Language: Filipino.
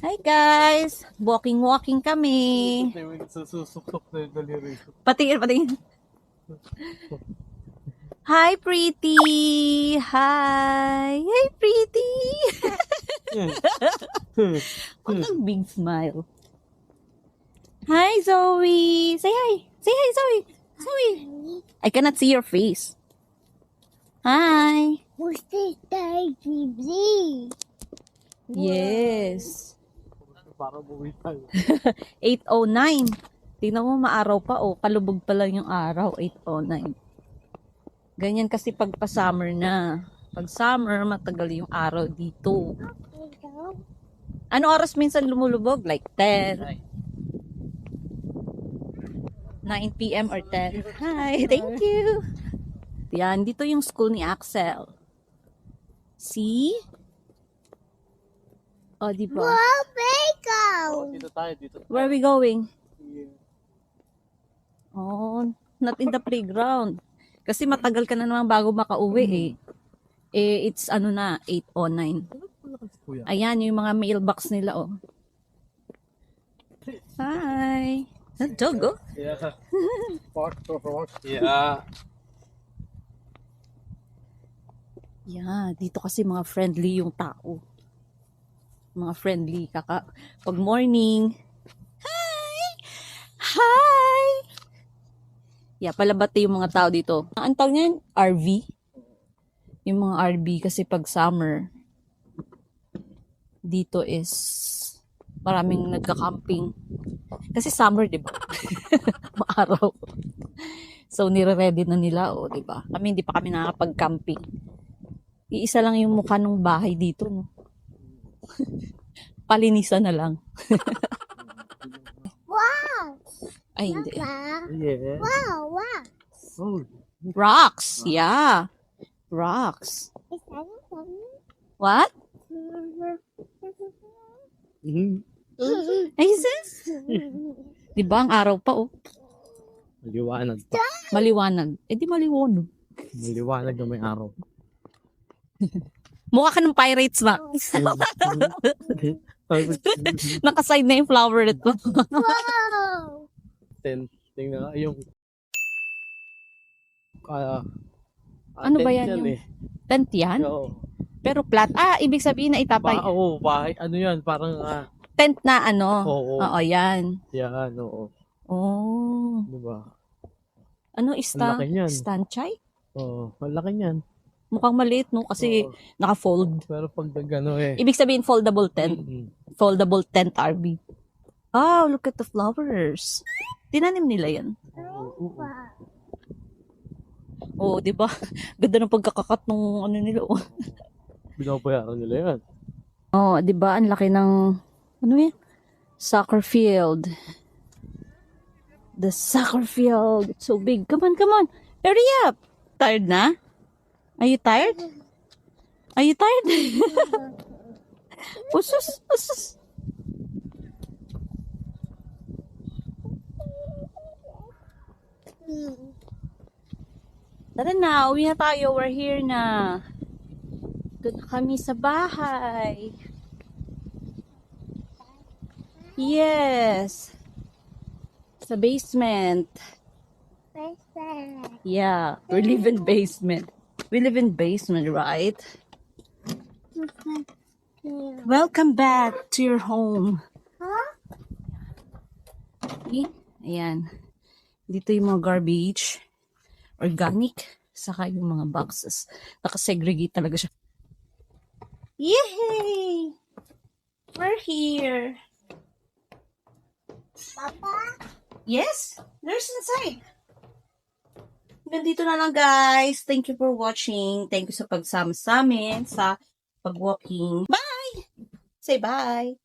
Hi guys! Walking kami. Sususok na yung daliri. Patingin. Hi, pretty! Hi! Hey, pretty! What a big smile. Hi, Zoe! Say hi! Say hi, Zoe! Zoe! I cannot see your face. Hi! Who's this baby? Yes. Para buwi tayo. 8:09. Tingnan mo, maaraw pa. Oh, palubog pa lang yung araw. 8:09. Ganyan kasi pag pa-summer na. Pag summer, matagal yung araw dito. Ano oras minsan lumulubog? Like 10? 9 p.m. or 10? Hi, thank you. Yan, dito yung school ni Axel. See? Oh, di ba? Wow, Bako! Dito tayo, dito. Where are we going? Yeah. Oh, not in the playground. Kasi matagal ka na naman bago makauwi eh. It's ano na, 8:09. Kuya. Ayan, yung mga mailbox nila oh. Hi! Dog oh. Yeah. Yeah. Yeah, dito kasi mga friendly yung tao. Mga friendly. Pag morning, hi! Hi! Yeah, palabati yung mga tao dito. Ang tawag niyan? RV. Yung mga RV kasi pag summer, dito is maraming nagka-camping. Kasi summer, di ba? Maaraw. So, nire-ready na nila, oh, di ba? Kami, hindi pa kami nakakapag-camping. Iisa lang yung mukha ng bahay dito, no? Palinisan na lang. Wow! Ay, hindi. Wow! Yeah. Wow! Wow! Oh. Rocks. Yeah. Rocks. Is that something? What? Mhm. Ay, sis? Di ba, ang araw pa, oh. Maliwanag pa. Maliwanag. Eh, di maliwanag. Maliwanag na may araw. Mukha ka ng Pirates, Max. Nakasign na yung flower ito. Wow! Tingnan nga yung Ano ba tent yan yung- eh. Tent yan? Oo. Pero flat. Ah, ibig sabihin na itapay. Oo, bahay. Ano yan? Parang Tent na ano. oo. Oo, yan. Yan, oo. Oh. Diba? Ano, Ang laki niyan. stanchay? Oo, malaki niyan. Mukhang maliit, no? Kasi Oo. naka-fold. Pero pag gano eh. Ibig sabihin, foldable tent. Mm-mm. Foldable tent RV. Oh, look at the flowers. Tinanim nila yan. Oh, di ba? Ganda ng pagkakakat ng ano nila. Oh, Binabayaran nila yan. oh di ba? Ang laki ng ano yan? Soccer field. The soccer field. It's so big. Come on. Hurry up. Tired na? Are you tired? Are you tired? Usus. Tara na, uwi na tayo. We're here na. Doon na kami sa bahay. Yes. Sa basement. Yeah, we live in basement. We live in basement, right? Welcome back to your home. Huh? Ayan. Dito yung mga garbage. Organic. Saka yung mga boxes. Nakasegregate talaga siya. Yay! We're here. Papa? Yes, there's inside. Nandito na lang guys. Thank you for watching. Thank you sa pagsama sa amin sa pag-walking. Bye! Say bye!